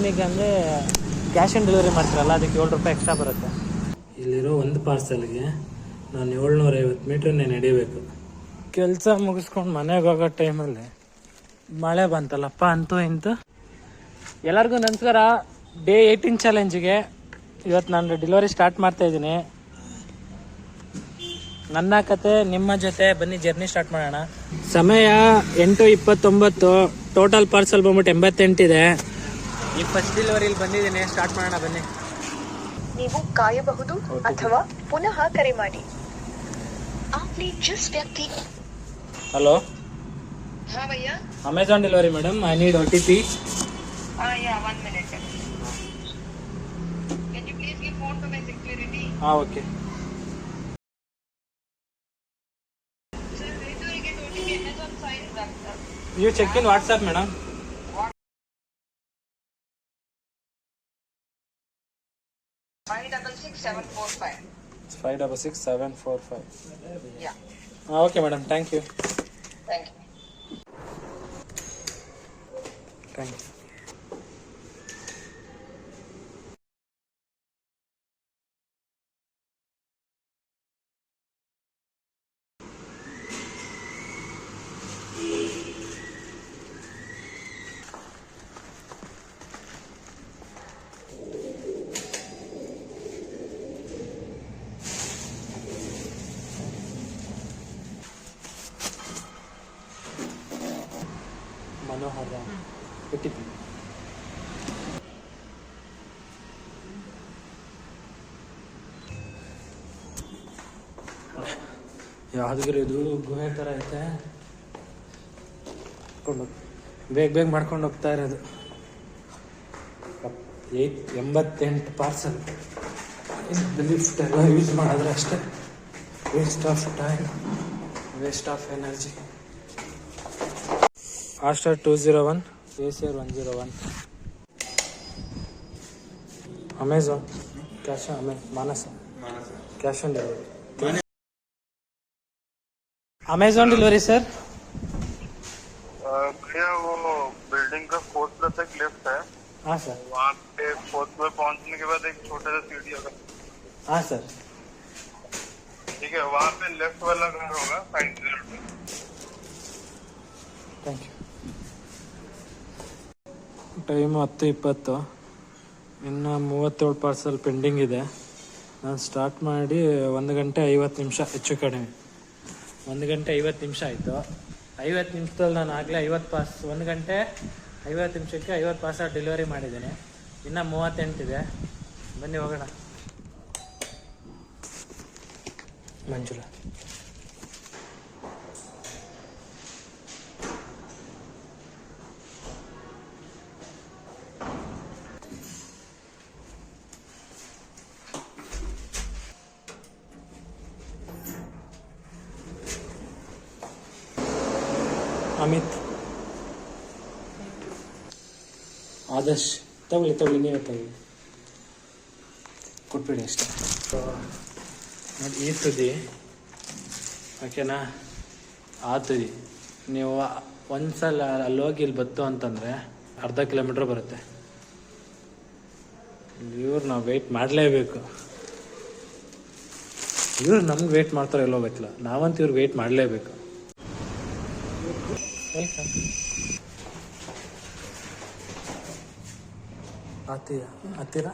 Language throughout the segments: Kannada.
ಏನಕ್ಕೆ ಅಂದರೆ ಕ್ಯಾಶ್ ಆನ್ ಡೆಲಿವರಿ ಮಾಡ್ತಾರಲ್ಲ, ಅದಕ್ಕೆ 7 ರೂಪಾಯಿ ಎಕ್ಸ್ಟ್ರಾ ಬರುತ್ತೆ. ಇಲ್ಲಿರೋ ಒಂದು ಪಾರ್ಸಲ್ಗೆ ನಾನು 750 ಮೀಟ್ರ್ ನಡಿಬೇಕು. ಕೆಲಸ ಮುಗಿಸ್ಕೊಂಡು ಮನೆಗೆ ಹೋಗೋ ಟೈಮಲ್ಲಿ ಮಳೆ ಬಂತಲ್ಲಪ್ಪ, ಅಂತೂ ಇಂತು. ಎಲ್ಲರಿಗೂ ನಮಸ್ಕಾರ. ಡೇ 18 ಚಾಲೆಂಜಿಗೆ ಇವತ್ತು ನಾನು ಡೆಲಿವರಿ ಸ್ಟಾರ್ಟ್ ಮಾಡ್ತಾಯಿದ್ದೀನಿ. ನನ್ನ ಕತೆ ನಿಮ್ಮ ಜೊತೆ, ಬನ್ನಿ ಜರ್ನಿ ಸ್ಟಾರ್ಟ್ ಮಾಡೋಣ. ಸಮಯ 8:29. ಟೋಟಲ್ ಪಾರ್ಸಲ್ ಬಂದ್ಬಿಟ್ಟು 88 ಇದೆ. ಈ ಫಸ್ಟ್ ಡೆಲಿವರಿಲಿ ಬಂದಿದ್ದೀನಿ. ಸ್ಟಾರ್ಟ್ ಮಾಡೋಣ ಬನ್ನಿ. ನೀವು ಕಾಯಬಹುದು ಅಥವಾ ಪುನಃ ಕರೆ ಮಾಡಿ. ಹಲೋ, हाँ भैया, Amazon delivery madam. I need OTP. yeah, 1 minute. Can you please give phone to my security? हाँ, okay. Sir, where do I get OTP? Amazon sign that. You check in WhatsApp, madam. 566745. 566745. Yeah. Okay, madam. Thank you. Thank you. Thank you. Manohar OTP. ಯಾವ್ದಾದ್ರು ಇದು ಗುಹೆ ಥರ ಐತೆ. ಬೇಗ ಮಾಡ್ಕೊಂಡು ಹೋಗ್ತಾ ಇರೋದು. 88 ಪಾರ್ಸಲ್. ಲಿಫ್ಟ್ ಎಲ್ಲ ಯೂಸ್ ಮಾಡಿದ್ರೆ ಅಷ್ಟೇ waste of time, waste of energy. Astar 201, ACR 101. Amazon, cash on Manasa. Cash on delivery. Amazon delivery sir. भैया वो बिल्डिंग का 4th फ्लोर तक लिफ्ट है. हाँ सर. वहाँ पे 4th फ्लोर पहुँचने के बाद एक छोटा सा सीढ़ी होगा. हाँ सर. ठीक है, वहाँ पे लेफ्ट वाला घर होगा साइड पे. Thank you. ಟೈಮು 10:20. ಇನ್ನು 37 ಪಾರ್ಸಲ್ ಪೆಂಡಿಂಗ್ ಇದೆ. ನಾನು ಸ್ಟಾರ್ಟ್ ಮಾಡಿ 1 ಗಂಟೆ 50 ನಿಮಿಷ, ಹೆಚ್ಚು ಕಡಿಮೆ 1 ಗಂಟೆ 50 ನಿಮಿಷ ಆಯಿತು. 50 ನಿಮಿಷದಲ್ಲಿ ನಾನು ಆಗಲೇ 1 ಗಂಟೆ 50 ನಿಮಿಷಕ್ಕೆ 50 ಪಾರ್ಸಲ್ ಡೆಲಿವರಿ ಮಾಡಿದ್ದೀನಿ. ಇನ್ನು 38 ಇದೆ. ಬನ್ನಿ ಹೋಗೋಣ. ಮಂಜುಳಾ, ಅಮಿತ್, ಆದರ್ಶ್. ತಗೊಳ್ಳಿ ನೀವೇ ತಗೊಳ್ಳಿ, ಕೊಟ್ಬಿಡಿ ಅಷ್ಟೇ. ನೋಡಿ ಈ ತುದಿ, ಓಕೆನಾ? ಆ ತುದಿ ನೀವು ಒಂದ್ಸಲ ಅಲ್ಲಿ ಹೋಗಿ ಇಲ್ಲಿ ಬತ್ತು ಅಂತಂದರೆ ಅರ್ಧ ಕಿಲೋಮೀಟ್ರ್ ಬರುತ್ತೆ. ಇವ್ರು ನಾವು ವೆಯ್ಟ್ ಮಾಡಲೇಬೇಕು. ಇವ್ರು ನಮ್ಗೆ ವೆಯ್ಟ್ ಮಾಡ್ತಾರೋ ಎಲ್ಲೋ ಗೊತ್ತಿಲ್ಲ, ನಾವಂತೂ ಇವ್ರು ವೆಯ್ಟ್ ಮಾಡಲೇಬೇಕು. ವೆಲ್ಕಮ್. ಹತ್ತಿರ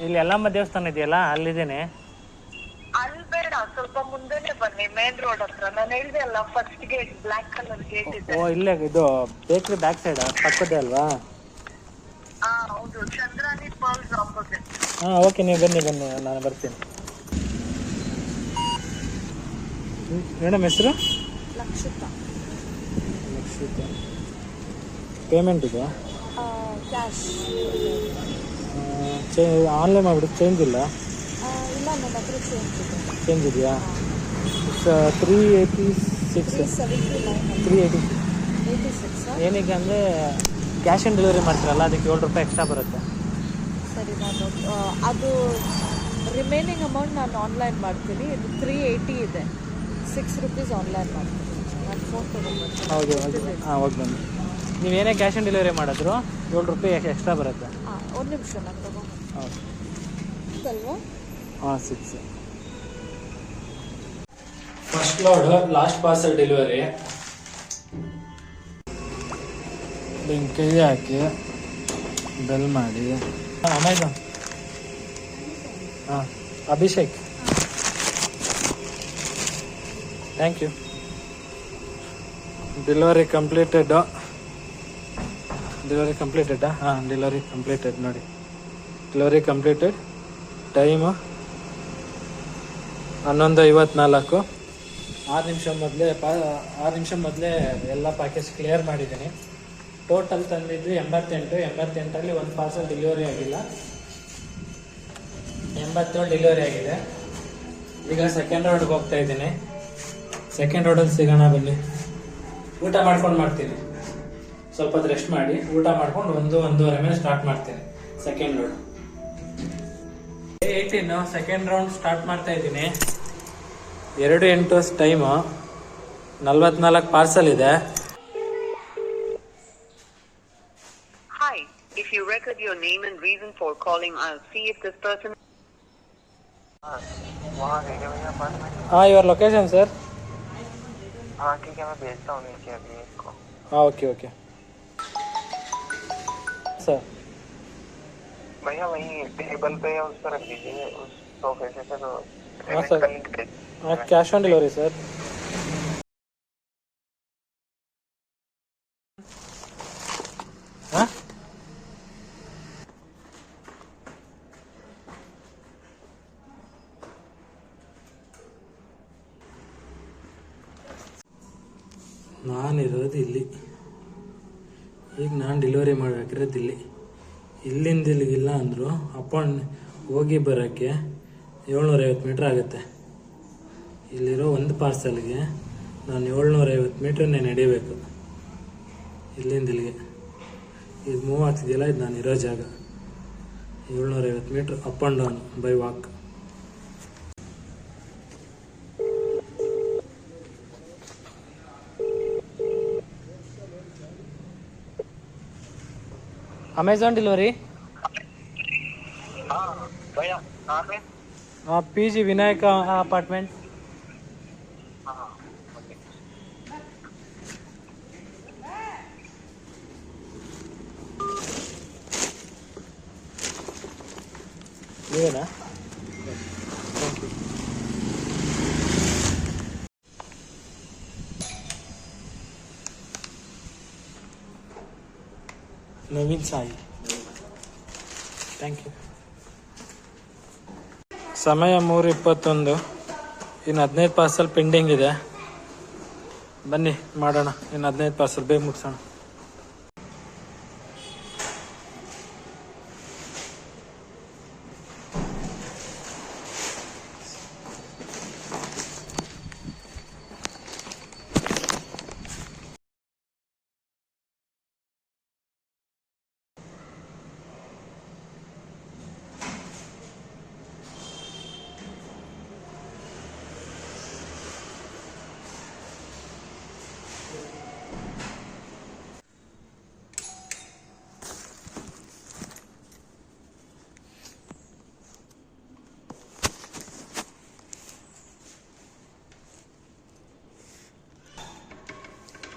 ಇಲ್ಲಿ ಎಲ್ಲಮ್ಮ ದೇವಸ್ಥಾನ ಇದೆಯಲ್ಲ, ಅಲ್ಲಿದ್ದೇನೆ. ಅಲ್ಲಿ ಬೇಡ, ಸ್ವಲ್ಪ ಮುಂದೆನೆ ಬನ್ನಿ, ಮೇನ್ ರೋಡ್ ಹತ್ರ. ನಾನು ಹೇಳಿದೆ ಅಲ್ಲ, first gate, black colour gate ಇದೆ. ಓ, ಇಲ್ಲೇ ಇದು ಬೇಕ್ರಿ ಬ್ಯಾಕ್ ಸೈಡ್ ಪಕ್ಕದೇ ಅಲ್ವಾ? ಹೌದು, ಚಂದ್ರಾನಿ ಪರ್ಲ್ಸ್ ಆಪೋಸಿಟ್. ಹಾಂ, ಓಕೆ, ನೀವು ಬನ್ನಿ ನಾನು ಬರ್ತೀನಿ. ಮೇಡಮ್ ಹೆಸರು? ಲಕ್ಷಿತಾ. ಪೇಮೆಂಟ್ ಇದೆ? ಕ್ಯಾಶ್. ಆನ್ಲೈನ್ ಮಾಡಿಬಿಟ್ಟು ಚೇಂಜ್ ಇಲ್ಲ? ಇಲ್ಲ, ನನ್ನ ಹತ್ರ ಚೇಂಜ್ ಇದೆಯಾ? 386. 386. ಏನಕ್ಕೆ ಅಂದರೆ ಕ್ಯಾಶ್ ಆನ್ ಡೆಲಿವರಿ ಮಾಡ್ತಾರಲ್ಲ, ಅದಕ್ಕೆ 7 ರೂಪಾಯಿ ಎಕ್ಸ್ಟ್ರಾ ಬರುತ್ತೆ. ಸರಿ, ನಾನು ಅದು ರಿಮೈನಿಂಗ್ ಅಮೌಂಟ್ ನಾನು ಆನ್ಲೈನ್ ಮಾಡ್ತೀನಿ. ಇದು 380 ಇದೆ, 6 ರೂಪೀಸ್ ಆನ್ಲೈನ್ ಮಾಡ್ತೀನಿ. ನಾನು ಫೋನ್ ತೊಗೊಂಡ್ಬರ್ತೀನಿ. ಹೌದು, ಹಾಂ, ಹೋಗಿ ಬನ್ನಿ. ನೀವೇನೇ ಕ್ಯಾಶ್ ಆನ್ ಡೆಲಿವರಿ ಮಾಡಿದ್ರು ₹7 ಎಕ್ಸ್ಟ್ರಾ ಬರುತ್ತೆ. ಹಾಂ, ಒಂದು ನಿಮಿಷ ನಾನು ತಗೊಂಡು ಹೌದು. ಅಲ್ವಾ? ಹಾಂ 6. First load last parcel delivery. ಕೈ ಹಾಕಿ ಬೆಲ್ ಮಾಡಿ. ಅಮೆಝಾನ್. ಹಾಂ, Abhishek. Thank you. Delivery completed. ಹಾಂ, ಡೆಲಿವರಿ ಕಂಪ್ಲೀಟೆಡ್ ನೋಡಿ. Delivery completed. ಟೈಮು 11:54. 6 ನಿಮಿಷ ಮೊದಲೇ ಎಲ್ಲ ಪ್ಯಾಕೇಜ್ ಕ್ಲಿಯರ್ ಮಾಡಿದ್ದೀನಿ. ಟೋಟಲ್ ತಂದಿದ್ದು 88. ಒಂದು ಪಾರ್ಸಲ್ ಡೆಲಿವರಿ ಆಗಿಲ್ಲ. 87 ಡೆಲಿವರಿ ಆಗಿದೆ. ಈಗ ಸೆಕೆಂಡ್ ರೋಡ್ಗೆ ಹೋಗ್ತಾ ಇದ್ದೀನಿ. ಸೆಕೆಂಡ್ ರೋಡಲ್ಲಿ ಸಿಗೋಣ ಬನ್ನಿ. ಊಟ ಮಾಡ್ಕೊಂಡು ಮಾಡ್ತೀನಿ. ಸ್ವಲ್ಪ ಹೊತ್ತು ರೆಸ್ಟ್ ಮಾಡಿ ಊಟ ಮಾಡ್ಕೊಂಡು 1-1:30 ಮೇಲೆ ಸ್ಟಾರ್ಟ್ ಮಾಡ್ತೀನಿ second road. 18 second round start ಮಾಡ್ತಾ ಇದ್ದೀನಿ. 2:08 ಟೈಮು. 44 ಪಾರ್ಸಲ್ ಇದೆ. Hi, if you record your name and reason for calling, I'll see if this person. वहाँ गए क्या भैया अपार्टमेंट? हाँ, योर लोकेशन सर. हाँ ठीक है, मैं भेजता हूँ नीचे अभी इसको. हाँ, ओके सर. भैया वहीं टेबल पे या उस पर रख दीजिए, उस सोफे से तो. हाँ सर. हाँ, कैश ऑन डिलीवरी सर. हाँ, ನಾನಿರೋದು ಇಲ್ಲಿ. ಈಗ ನಾನು ಡೆಲಿವರಿ ಮಾಡಬೇಕಿರೋದು ಇಲ್ಲಿ. ಇಲ್ಲಿಂದ ಇಲ್ಲಿಗಿಲ್ಲ ಅಂದರು ಹೋಗಿ ಬರೋಕ್ಕೆ 750 ಮೀಟ್ರ್ ಆಗುತ್ತೆ. ಇಲ್ಲಿರೋ ಒಂದು ಪಾರ್ಸಲ್ಗೆ ನಾನು 750 ಮೀಟ್ರನ್ನೇ ನಡಿಬೇಕು ಇಲ್ಲಿಂದ ಇಲ್ಲಿಗೆ. ಇದು ಮೂವ್ ಆಗ್ತಿದೆಯಲ್ಲ, ಇದು ನಾನು ಇರೋ ಜಾಗ. 750 metre up and down by walk. Amazon delivery. हाँ भैया कहाँ पे? हाँ, PG विनायक अपार्टमेंट. हाँ ओके. ನೀವೇನಾ? ನವೀನ್ ಸಾಯಿ. Thank you. ಸಮಯ 3:21. ಇನ್ನು 15 ಪಾರ್ಸಲ್ ಪೆಂಡಿಂಗ್ ಇದೆ. ಬನ್ನಿ ಮಾಡೋಣ. ಇನ್ನು 15 ಪಾರ್ಸಲ್ ಬೇಗ ಮುಗಿಸೋಣ.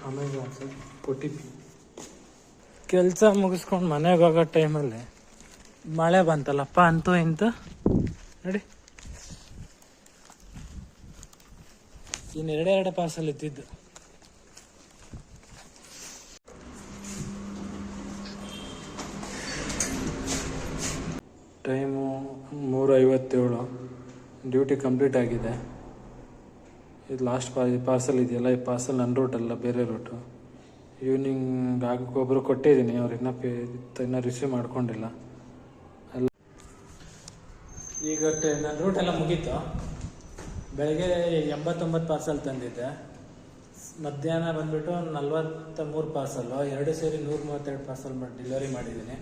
Amazon sir. OTP. ಕೆಲಸ ಮುಗಿಸ್ಕೊಂಡು ಮನೆಗೆ ಹೋಗೋ ಟೈಮಲ್ಲಿ ಮಳೆ ಬಂತಲ್ಲಪ್ಪ, ಅಂತೂ ಇಂತೂ ನೋಡಿ. ಇನ್ನು 2 ಪಾರ್ಸಲ್ ಇದ್ದಿದ್ದು. ಟೈಮು 3:57. ಡ್ಯೂಟಿ ಕಂಪ್ಲೀಟ್ ಆಗಿದೆ. ಇದು ಲಾಸ್ಟ್ ಪಾರ್ಸಲ್ ಇದೆಯಲ್ಲ, ಈ ಪಾರ್ಸಲ್ ನನ್ನ ರೂಟ್ ಅಲ್ಲ, ಬೇರೆ ರೂಟು. ಈವ್ನಿಂಗ್ ಒಬ್ಬರು ಕೊಟ್ಟಿದ್ದೀನಿ, ಅವ್ರು ಇನ್ನೂ ರಿಸೀವ್ ಮಾಡ್ಕೊಂಡಿಲ್ಲ. ಅಲ್ಲ, ಈಗ ನನ್ನ ರೂಟೆಲ್ಲ ಮುಗೀತು. ಬೆಳಗ್ಗೆ 89 ಪಾರ್ಸಲ್ ತಂದಿದ್ದೆ. ಮಧ್ಯಾಹ್ನ ಬಂದುಬಿಟ್ಟು 43 ಪಾರ್ಸಲ್ಲು, 2 ಸೇರಿ 132 ಪಾರ್ಸಲ್ ಡೆಲಿವರಿ ಮಾಡಿದ್ದೀನಿ.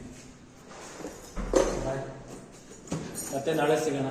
ಮತ್ತೆ ನಾಳೆ ಸಿಗೋಣ.